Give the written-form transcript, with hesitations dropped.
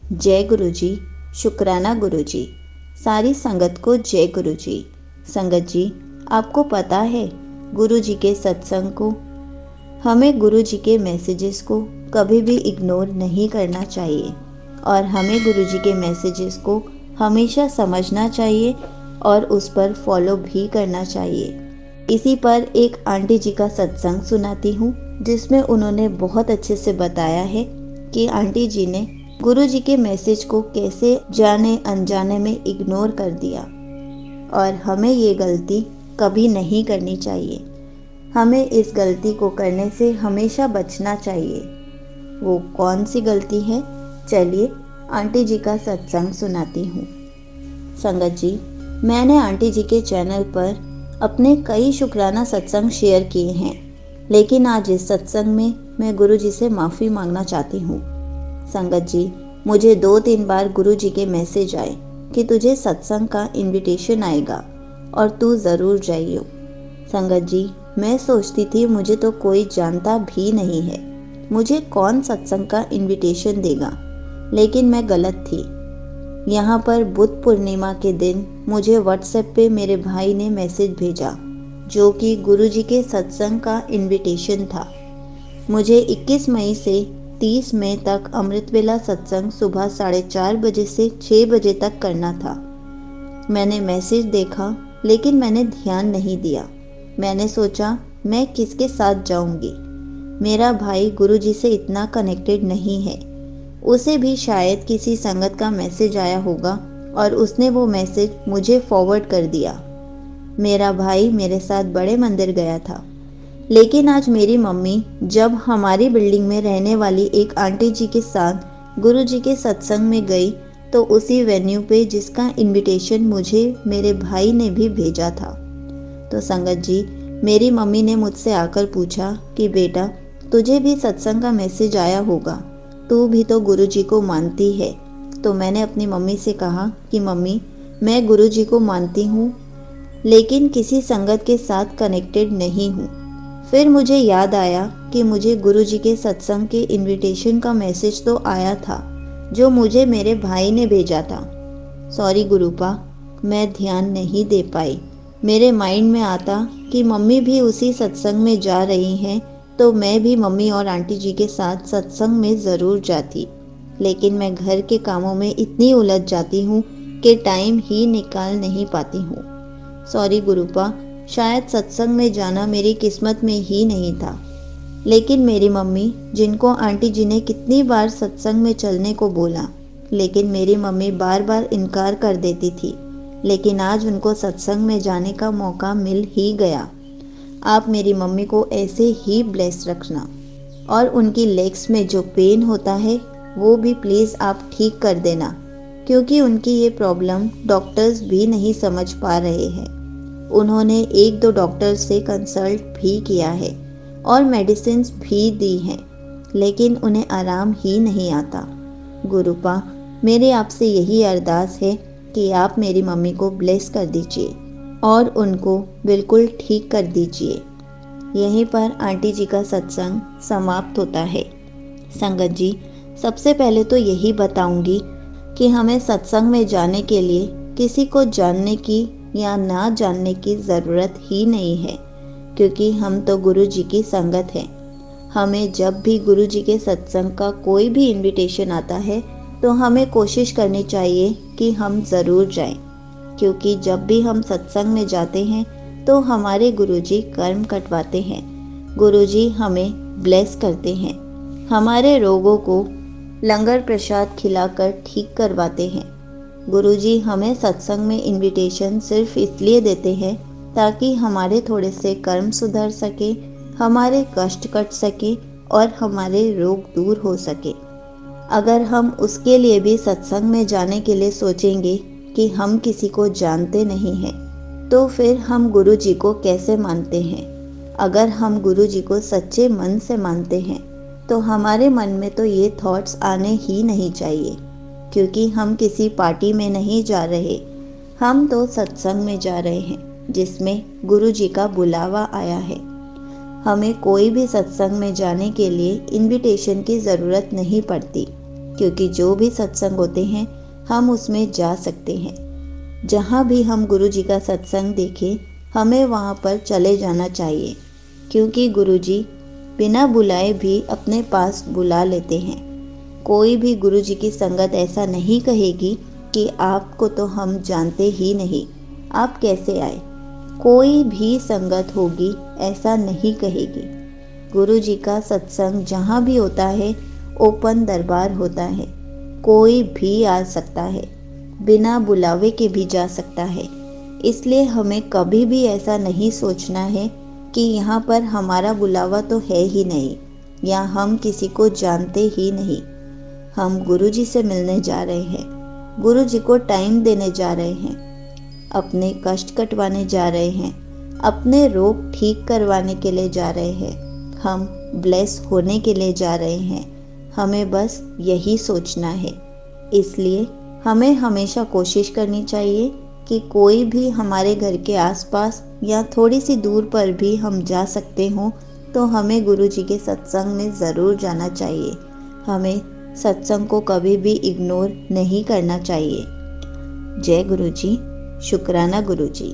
जय गुरु जी। शुक्राना गुरु जी। सारी संगत को जय गुरु जी। संगत जी, आपको पता है गुरु जी के सत्संग को, हमें गुरु जी के मैसेजेस को कभी भी इग्नोर नहीं करना चाहिए और हमें गुरु जी के मैसेजेस को हमेशा समझना चाहिए और उस पर फॉलो भी करना चाहिए। इसी पर एक आंटी जी का सत्संग सुनाती हूँ जिसमें उन्होंने बहुत अच्छे से बताया है कि आंटी जी ने गुरु जी के मैसेज को कैसे जाने अनजाने में इग्नोर कर दिया और हमें ये गलती कभी नहीं करनी चाहिए। हमें इस गलती को करने से हमेशा बचना चाहिए। वो कौन सी गलती है, चलिए आंटी जी का सत्संग सुनाती हूँ। संगत जी, मैंने आंटी जी के चैनल पर अपने कई शुक्राना सत्संग शेयर किए हैं, लेकिन आज इस सत्संग में मैं गुरु जी से माफ़ी मांगना चाहती हूँ। संगत जी, मुझे 2-3 बार गुरु जी के मैसेज आए कि तुझे सत्संग का इनविटेशन आएगा और तू ज़रूर जाइयो। संगत जी, मैं सोचती थी मुझे तो कोई जानता भी नहीं है, मुझे कौन सत्संग का इनविटेशन देगा, लेकिन मैं गलत थी। यहाँ पर बुद्ध पूर्णिमा के दिन मुझे व्हाट्सएप पे मेरे भाई ने मैसेज भेजा जो कि गुरु जी के सत्संग का इनविटेशन था। मुझे 21 मई से 30 मई तक अमृतवेला सत्संग सुबह 4:30 बजे से 6 बजे तक करना था। मैंने मैसेज देखा लेकिन मैंने ध्यान नहीं दिया। मैंने सोचा मैं किसके साथ जाऊंगी। मेरा भाई गुरुजी से इतना कनेक्टेड नहीं है, उसे भी शायद किसी संगत का मैसेज आया होगा और उसने वो मैसेज मुझे फॉरवर्ड कर दिया। मेरा भाई मेरे साथ बड़े मंदिर गया था, लेकिन आज मेरी मम्मी जब हमारी बिल्डिंग में रहने वाली एक आंटी जी के साथ गुरु जी के सत्संग में गई तो उसी वेन्यू पे जिसका इनविटेशन मुझे मेरे भाई ने भी भेजा था। तो संगत जी, मेरी मम्मी ने मुझसे आकर पूछा कि बेटा, तुझे भी सत्संग का मैसेज आया होगा, तू भी तो गुरु जी को मानती है। तो मैंने अपनी मम्मी से कहा कि मम्मी, मैं गुरु जी को मानती हूँ लेकिन किसी संगत के साथ कनेक्टेड नहीं हूँ। फिर मुझे याद आया कि मुझे गुरु जी के सत्संग के इनविटेशन का मैसेज तो आया था जो मुझे मेरे भाई ने भेजा था। सॉरी गुरुपा, मैं ध्यान नहीं दे पाई। मेरे माइंड में आता कि मम्मी भी उसी सत्संग में जा रही हैं तो मैं भी मम्मी और आंटी जी के साथ सत्संग में ज़रूर जाती, लेकिन मैं घर के कामों में इतनी उलझ जाती हूँ कि टाइम ही निकाल नहीं पाती हूँ। सॉरी गुरुपा, शायद सत्संग में जाना मेरी किस्मत में ही नहीं था। लेकिन मेरी मम्मी, जिनको आंटी जी ने कितनी बार सत्संग में चलने को बोला, लेकिन मेरी मम्मी बार बार इनकार कर देती थी, लेकिन आज उनको सत्संग में जाने का मौका मिल ही गया। आप मेरी मम्मी को ऐसे ही ब्लेस रखना और उनकी लेग्स में जो पेन होता है वो भी प्लीज़ आप ठीक कर देना, क्योंकि उनकी ये प्रॉब्लम डॉक्टर्स भी नहीं समझ पा रहे हैं। उन्होंने 1-2 डॉक्टर से कंसल्ट भी किया है और मेडिसिन्स भी दी हैं, लेकिन उन्हें आराम ही नहीं आता। गुरुपा, मेरे आपसे यही अरदास है कि आप मेरी मम्मी को ब्लेस कर दीजिए और उनको बिल्कुल ठीक कर दीजिए। यहीं पर आंटी जी का सत्संग समाप्त होता है। संगत जी, सबसे पहले तो यही बताऊंगी कि हमें सत्संग में जाने के लिए किसी को जानने की या ना जानने की ज़रूरत ही नहीं है, क्योंकि हम तो गुरु जी की संगत हैं। हमें जब भी गुरु जी के सत्संग का कोई भी इनविटेशन आता है तो हमें कोशिश करनी चाहिए कि हम ज़रूर जाएं, क्योंकि जब भी हम सत्संग में जाते हैं तो हमारे गुरु जी कर्म कटवाते हैं। गुरु जी हमें ब्लेस करते हैं, हमारे रोगों को लंगर प्रसाद खिलाकर ठीक करवाते हैं। गुरुजी हमें सत्संग में इनविटेशन सिर्फ इसलिए देते हैं ताकि हमारे थोड़े से कर्म सुधर सके, हमारे कष्ट कट सके और हमारे रोग दूर हो सके। अगर हम उसके लिए भी सत्संग में जाने के लिए सोचेंगे कि हम किसी को जानते नहीं हैं, तो फिर हम गुरु जी को कैसे मानते हैं? अगर हम गुरु जी को सच्चे मन से मानते हैं तो हमारे मन में तो ये थॉट्स आने ही नहीं चाहिए, क्योंकि हम किसी पार्टी में नहीं जा रहे, हम तो सत्संग में जा रहे हैं जिसमें गुरु जी का बुलावा आया है। हमें कोई भी सत्संग में जाने के लिए इनविटेशन की ज़रूरत नहीं पड़ती, क्योंकि जो भी सत्संग होते हैं हम उसमें जा सकते हैं। जहाँ भी हम गुरु जी का सत्संग देखें हमें वहाँ पर चले जाना चाहिए, क्योंकि गुरु जी बिना बुलाए भी अपने पास बुला लेते हैं। कोई भी गुरु जी की संगत ऐसा नहीं कहेगी कि आपको तो हम जानते ही नहीं, आप कैसे आए। कोई भी संगत होगी ऐसा नहीं कहेगी। गुरु जी का सत्संग जहाँ भी होता है ओपन दरबार होता है, कोई भी आ सकता है, बिना बुलावे के भी जा सकता है। इसलिए हमें कभी भी ऐसा नहीं सोचना है कि यहाँ पर हमारा बुलावा तो है ही नहीं या हम किसी को जानते ही नहीं। हम गुरु जी से मिलने जा रहे हैं, गुरु जी को टाइम देने जा रहे हैं, अपने कष्ट कटवाने जा रहे हैं, अपने रोग ठीक करवाने के लिए जा रहे हैं, हम ब्लेस होने के लिए जा रहे हैं। हमें बस यही सोचना है। इसलिए हमें हमेशा कोशिश करनी चाहिए कि कोई भी हमारे घर के आसपास या थोड़ी सी दूर पर भी हम जा सकते हों तो हमें गुरु जी के सत्संग में ज़रूर जाना चाहिए। हमें सत्संग को कभी भी इग्नोर नहीं करना चाहिए। जय गुरु जी। शुक्राना गुरु जी।